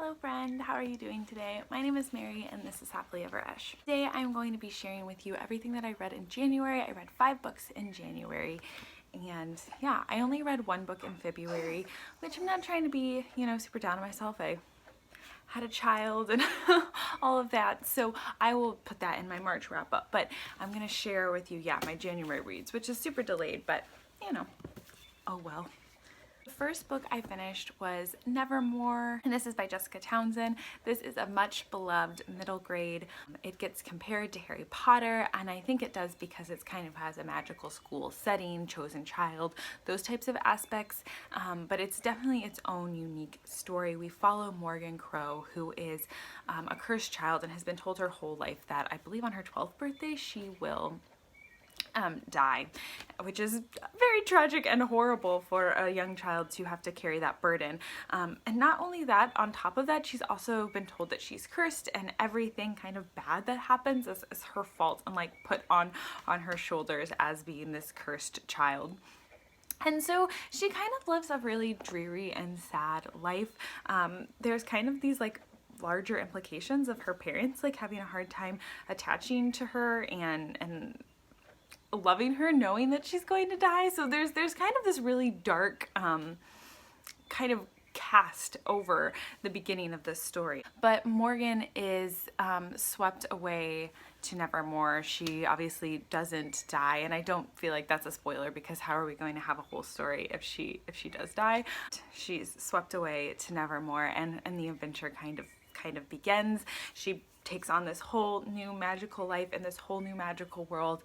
Hello friend, how are you doing today? My name is Mary and this is Happily Ever Esch. Today I'm going to be sharing with you everything that I read in January. I read 5 books in January and yeah, I only read 1 book in February, which I'm not trying to be, super down on myself. I had a child and all of that, so I will put that in my March wrap up, but I'm going to share with you, my January reads, which is super delayed, but oh well. The first book I finished was Nevermore, and this is by Jessica Townsend. This is a much beloved middle grade. It gets compared to Harry Potter, and I think it does because it kind of has a magical school setting, chosen child, those types of aspects, but it's definitely its own unique story. We follow Morgan Crow, who is a cursed child and has been told her whole life that I believe on her 12th birthday she will die, which is very tragic and horrible for a young child to have to carry that burden. And not only that, on top of that, she's also been told that she's cursed and everything kind of bad that happens is her fault and like put on her shoulders as being this cursed child. And so she kind of lives a really dreary and sad life. There's kind of these like larger implications of her parents like having a hard time attaching to her and loving her, knowing that she's going to die. So there's kind of this really dark kind of cast over the beginning of this story. But Morgan is swept away to Nevermore. She obviously doesn't die, and I don't feel like that's a spoiler because how are we going to have a whole story if she does die? She's swept away to Nevermore, and the adventure kind of begins. She takes on this whole new magical life in this whole new magical world,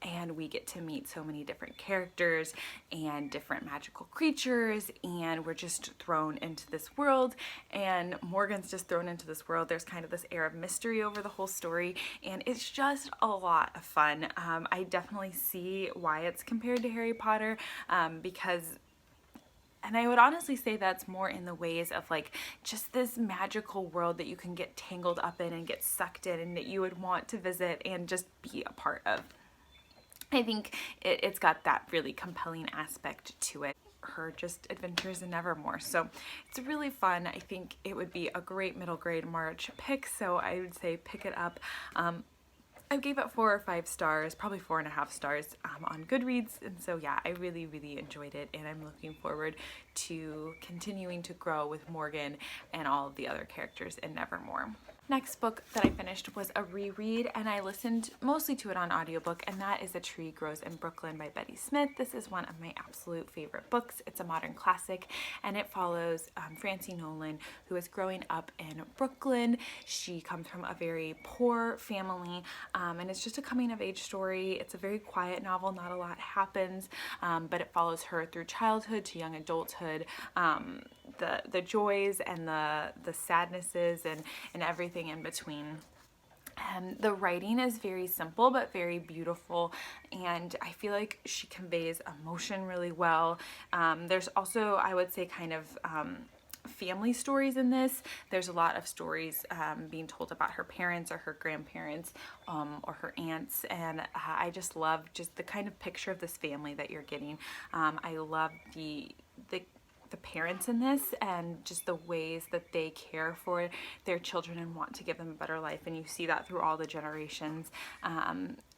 and we get to meet so many different characters and different magical creatures, and we're just thrown into this world, and Morgan's just thrown into this world. There's kind of this air of mystery over the whole story, and it's just a lot of fun. I definitely see why it's compared to Harry Potter, and I would honestly say that's more in the ways of like just this magical world that you can get tangled up in and get sucked in and that you would want to visit and just be a part of. I think it's got that really compelling aspect to it. Her just adventures in Nevermore. So it's really fun. I think it would be a great middle grade March pick, so I would say pick it up. I gave it 4 or 5 stars, probably 4.5 stars on Goodreads, and so yeah, I really enjoyed it, and I'm looking forward to continuing to grow with Morgan and all of the other characters in Nevermore. Next book that I finished was a reread, and I listened mostly to it on audiobook, and that is A Tree Grows in Brooklyn by Betty Smith. This is one of my absolute favorite books. It's a modern classic, and it follows Francie Nolan, who is growing up in Brooklyn. She comes from a very poor family, and it's just a coming-of-age story. It's a very quiet novel. Not a lot happens, but it follows her through childhood to young adulthood, the joys and the sadnesses and everything in between. The writing is very simple but very beautiful, and I feel like she conveys emotion really well. There's also, I would say, kind of family stories in this. There's a lot of stories being told about her parents or her grandparents or her aunts, and I just love just the kind of picture of this family that you're getting. I love the parents in this and just the ways that they care for their children and want to give them a better life, and you see that through all the generations.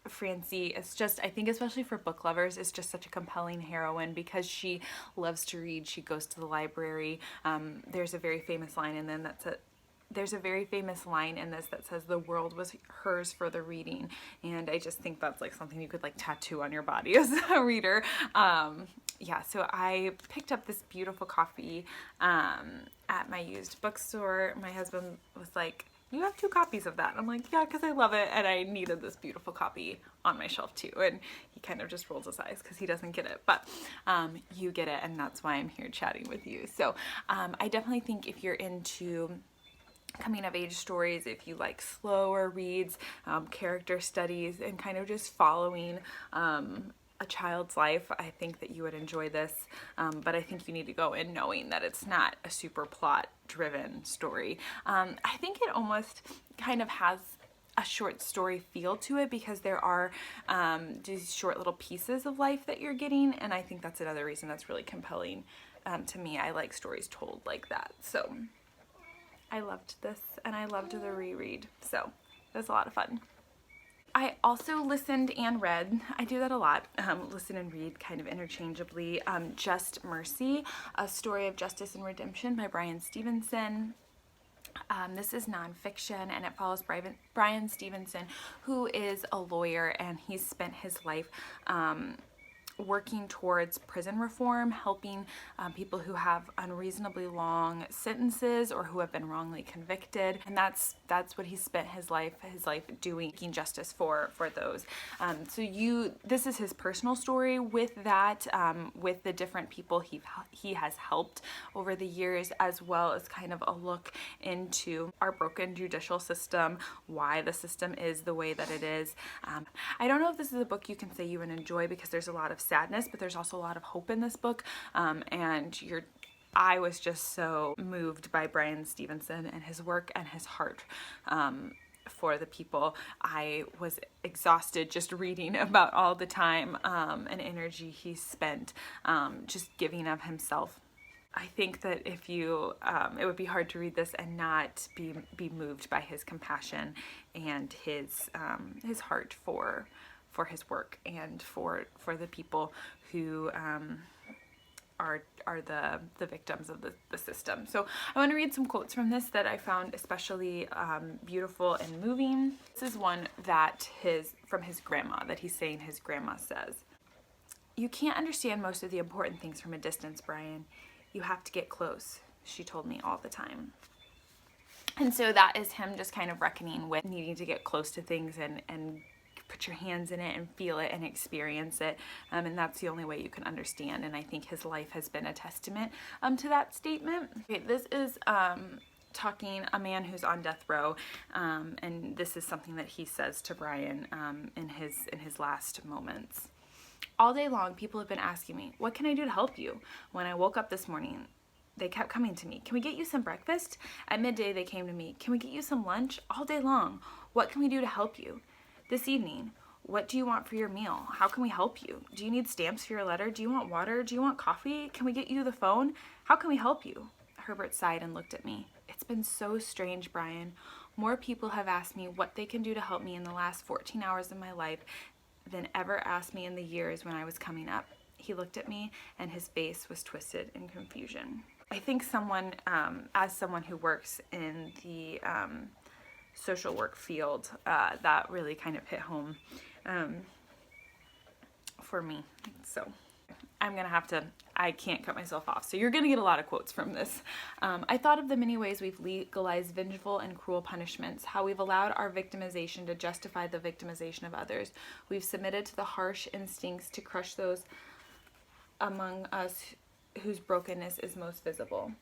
Francie is just, I think especially for book lovers, is just such a compelling heroine because she loves to read. She goes to the library. There's a very famous line in them there's a very famous line in this that says the world was hers for the reading, and I just think that's like something you could like tattoo on your body as a reader. Yeah, so I picked up this beautiful copy at my used bookstore. My husband was like, "You have 2 copies of that." I'm like, "Yeah, because I love it and I needed this beautiful copy on my shelf too." And he kind of just rolls his eyes because he doesn't get it, but you get it, and that's why I'm here chatting with you. So I definitely think if you're into coming of age stories, if you like slower reads, character studies, and kind of just following a child's life, I think that you would enjoy this, but I think you need to go in knowing that it's not a super plot driven story. I think it almost kind of has a short story feel to it because there are these short little pieces of life that you're getting, and I think that's another reason that's really compelling to me. I like stories told like that. So I loved this, and I loved the reread, so it was a lot of fun. I also listened and read, I do that a lot, listen and read kind of interchangeably, Just Mercy, A Story of Justice and Redemption by Bryan Stevenson. This is nonfiction, and it follows Bryan Stevenson, who is a lawyer, and he's spent his life working towards prison reform, helping people who have unreasonably long sentences or who have been wrongly convicted, and that's what he spent his life doing, making justice for those. This is his personal story with that, with the different people he has helped over the years, as well as kind of a look into our broken judicial system, why the system is the way that it is. I don't know if this is a book you can say you would enjoy, because there's a lot of sadness, but there's also a lot of hope in this book, I was just so moved by Bryan Stevenson and his work and his heart for the people. I was exhausted just reading about all the time and energy he spent just giving of himself. I think that if you, it would be hard to read this and not be moved by his compassion and his heart for his work and for the people who are the victims of the system. So I want to read some quotes from this that I found especially beautiful and moving. This is one from his grandma, that he's saying his grandma says, "You can't understand most of the important things from a distance, Brian. You have to get close," she told me all the time. And so that is him just kind of reckoning with needing to get close to things and put your hands in it and feel it and experience it, and that's the only way you can understand, and I think his life has been a testament to that statement. Okay, this is talking a man who's on death row, and this is something that he says to Brian in his last moments. "All day long, people have been asking me, 'What can I do to help you?' When I woke up this morning, they kept coming to me. 'Can we get you some breakfast?' At midday, they came to me. 'Can we get you some lunch?' All day long. 'What can we do to help you?' This evening, 'What do you want for your meal? How can we help you? Do you need stamps for your letter? Do you want water? Do you want coffee? Can we get you the phone? How can we help you?" Herbert sighed and looked at me. "It's been so strange, Brian. More people have asked me what they can do to help me in the last 14 hours of my life than ever asked me in the years when I was coming up." He looked at me, and his face was twisted in confusion. I think as someone who works in the social work field, that really kind of hit home for me. So I can't cut myself off. So you're gonna get a lot of quotes from this. "I thought of the many ways we've legalized vengeful and cruel punishments, how we've allowed our victimization to justify the victimization of others. We've submitted to the harsh instincts to crush those among us whose brokenness is most visible.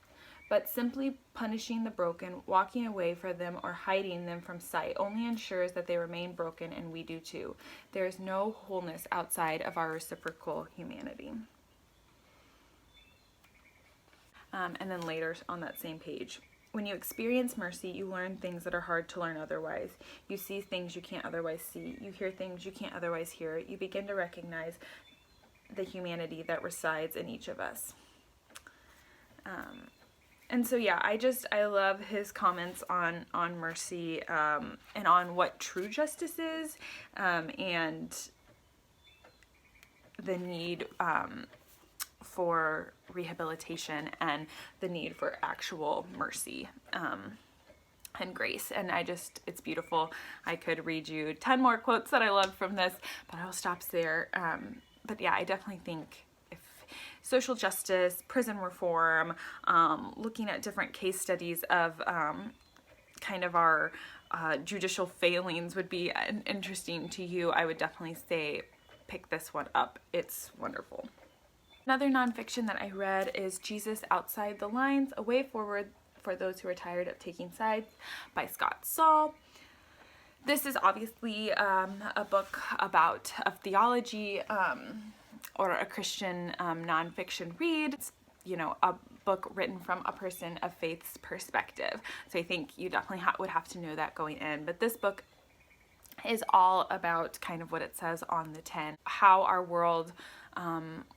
But simply punishing the broken, walking away from them, or hiding them from sight only ensures that they remain broken, and we do too. There is no wholeness outside of our reciprocal humanity." And then later on that same page, "When you experience mercy, you learn things that are hard to learn otherwise. You see things you can't otherwise see. You hear things you can't otherwise hear. You begin to recognize the humanity that resides in each of us." And so yeah, I love his comments on mercy and on what true justice is, and the need for rehabilitation and the need for actual mercy and grace. And it's beautiful. I could read you 10 more quotes that I love from this, but I'll stop there. But yeah, I definitely think social justice, prison reform, looking at different case studies of kind of our judicial failings would be interesting to you. I would definitely say pick this one up. It's wonderful. Another nonfiction that I read is Jesus Outside the Lines, A Way Forward for Those Who Are Tired of Taking Sides by Scott Saul. This is obviously a book about theology, or a Christian nonfiction read. It's, a book written from a person of faith's perspective. So I think you definitely would have to know that going in. But this book is all about kind of what it says on the tin, how our world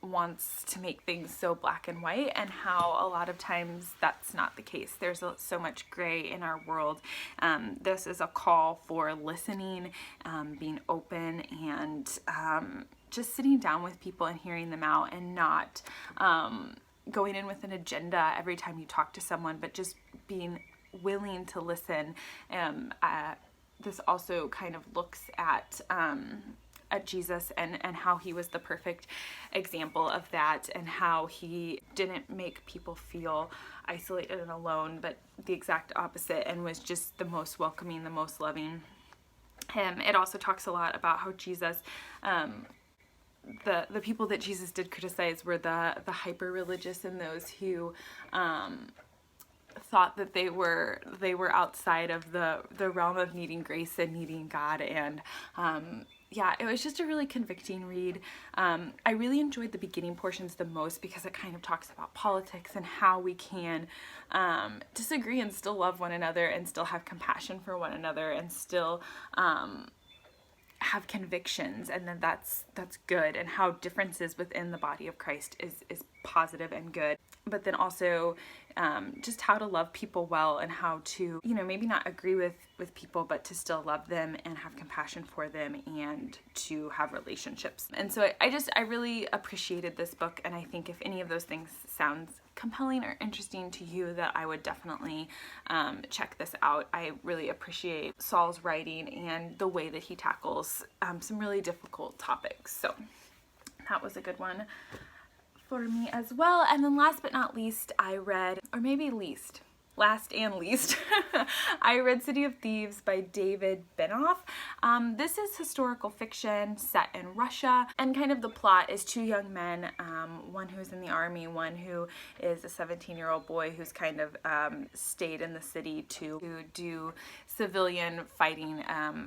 wants to make things so black and white, and how a lot of times that's not the case. There's so much gray in our world. This is a call for listening, being open, and just sitting down with people and hearing them out, and not going in with an agenda every time you talk to someone, but just being willing to listen. This also kind of looks at Jesus and how he was the perfect example of that, and how he didn't make people feel isolated and alone, but the exact opposite, and was just the most welcoming, the most loving. It also talks a lot about how Jesus, the people that Jesus did criticize were the hyper religious, and those who thought that they were outside of the realm of needing grace and needing God. And yeah, it was just a really convicting read. I really enjoyed the beginning portions the most, because it kind of talks about politics and how we can disagree and still love one another, and still have compassion for one another, and still have convictions, and then that's good, and how differences within the body of Christ is positive and good. But then also just how to love people well, and how to, maybe not agree with people, but to still love them and have compassion for them, and to have relationships. And so I really appreciated this book, and I think if any of those things sounds compelling or interesting to you, that I would definitely check this out. I really appreciate Saul's writing and the way that he tackles some really difficult topics. So that was a good one for me as well. And then last but not least, I read, or maybe last and least, I read City of Thieves by David Benoff. This is historical fiction set in Russia, and kind of the plot is two young men, one who's in the army, one who is a 17-year-old boy who's kind of stayed in the city to do civilian fighting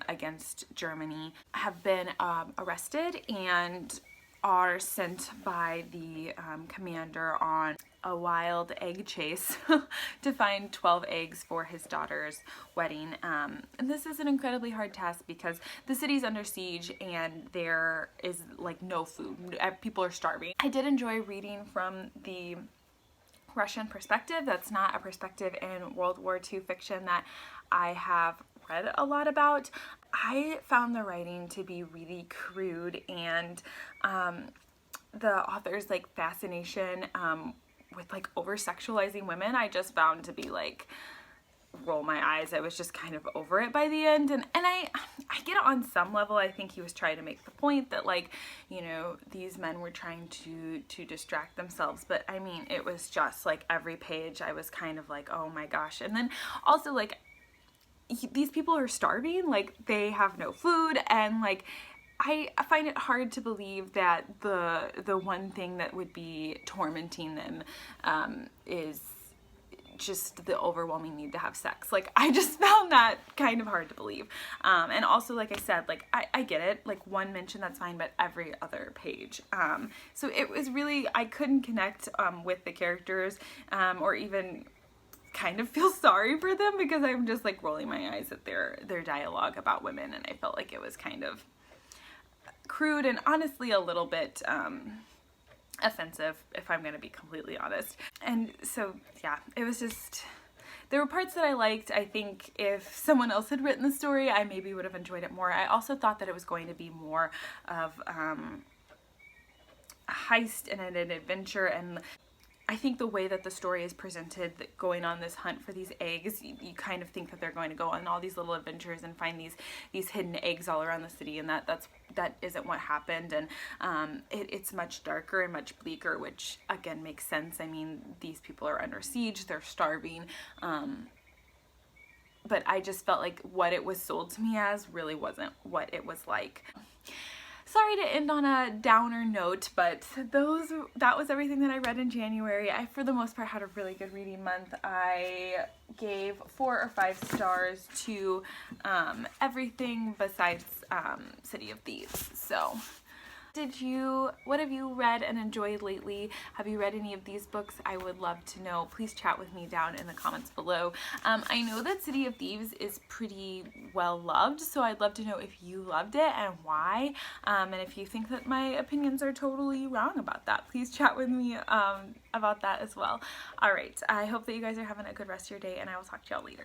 against Germany, have been arrested and are sent by the commander on a wild egg chase to find 12 eggs for his daughter's wedding. And this is an incredibly hard task, because the city's under siege and there is like no food. People are starving. I did enjoy reading from the Russian perspective. That's not a perspective in World War II fiction that I have read a lot about. I found the writing to be really crude, and the author's like fascination with like over sexualizing women, I just found to be like, roll my eyes. I was just kind of over it by the end, and I get it on some level. I think he was trying to make the point that, like, these men were trying to distract themselves, but I mean, it was just like every page I was kind of like, oh my gosh. And then also, like, these people are starving, like they have no food, and like I find it hard to believe that the one thing that would be tormenting them is just the overwhelming need to have sex. Like, I just found that kind of hard to believe. And also, like I said, like I get it, like one mention, that's fine, but every other page. So it was really, I couldn't connect with the characters, or even kind of feel sorry for them, because I'm just like rolling my eyes at their dialogue about women, and I felt like it was kind of crude and honestly a little bit offensive, if I'm gonna be completely honest. And so yeah, it was just, there were parts that I liked. I think if someone else had written the story, I maybe would have enjoyed it more. I also thought that it was going to be more of a heist and an adventure, and I think the way that the story is presented, that going on this hunt for these eggs, you kind of think that they're going to go on all these little adventures and find these hidden eggs all around the city, and that isn't what happened. And it's much darker and much bleaker, which again makes sense. I mean, these people are under siege, they're starving, but I just felt like what it was sold to me as really wasn't what it was like. Sorry to end on a downer note, but that was everything that I read in January. I, for the most part, had a really good reading month. I gave 4 or 5 stars to everything besides City of Thieves. So What have you read and enjoyed lately? Have you read any of these books? I would love to know. Please chat with me down in the comments below. I know that City of Thieves is pretty well loved, so I'd love to know if you loved it and why, and if you think that my opinions are totally wrong about that. Please chat with me about that as well. Alright, I hope that you guys are having a good rest of your day, and I will talk to y'all later.